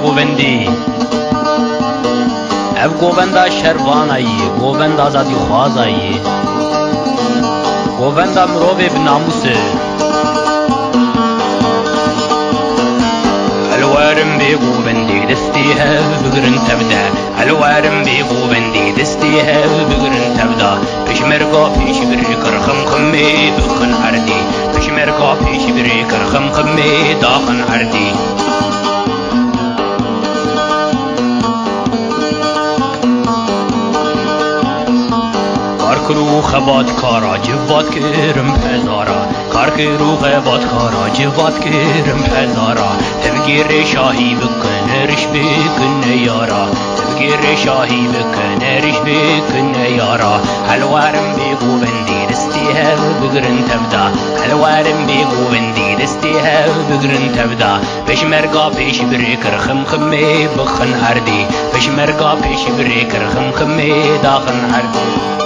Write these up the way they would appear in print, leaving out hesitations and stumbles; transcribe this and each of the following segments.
گووندی اف گووندا شروانایی گووندا زادی خوازایی گووندا مروی بناموسه الوارم بی گووندی دستی هف بگرن تبدا الوارم بی گووندی دستی هف بگرن تبدا پشمرگا پیش بری کرخم خمی بخن عردی پشمرگا پیش بری کرخم خمی داخن عردی کرو خبات کارا جواد کرم پزارا کار کرو خبات کارا جواد کرم پزارا تبگیر شاهی بکن رش بکن یارا تبگیر شاهی بکن رش بکن یارا الوارم بگو بندی دستی هف بگرن تبدا الوارم بگو بندی دستی هف بگرن تبدا پشمرگا پیش بری کرخم خمی بخن عردی پشمرگا پیش بری کرخم خمی داخن عردی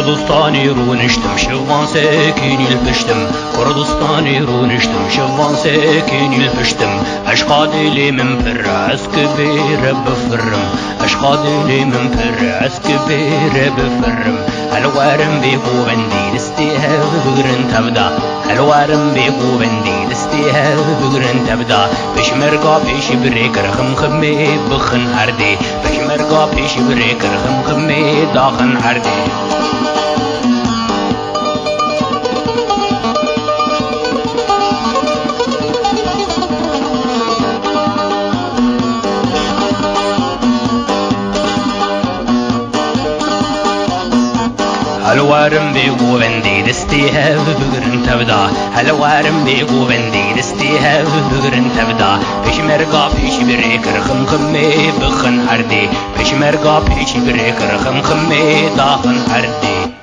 کردستانی رو نشتم شوان سکینی الپشتم کردستانی رو نشتم شوان سکینی الپشتم اشقادی من پر اسک بیر بفرم اشقادی من پر اسک بیر بفرم الوارم بگو بندی دستی هف بگرن تبدا الوارم بگو بندی دستی هف بگرن تبدا پشمرگا پیش بری کرخم خمی بخن عردی پشمرگا پیش بری کرخم خمی داخن عردی الوارم بگو بندی دستی هف بگرن تبدا الوارم بگو بندی دستی هف بگرن تبدا پشمرگا پیش بری کرخم خمی بخن عردی پشمرگا پیش بری کرخم خمی داخن عردی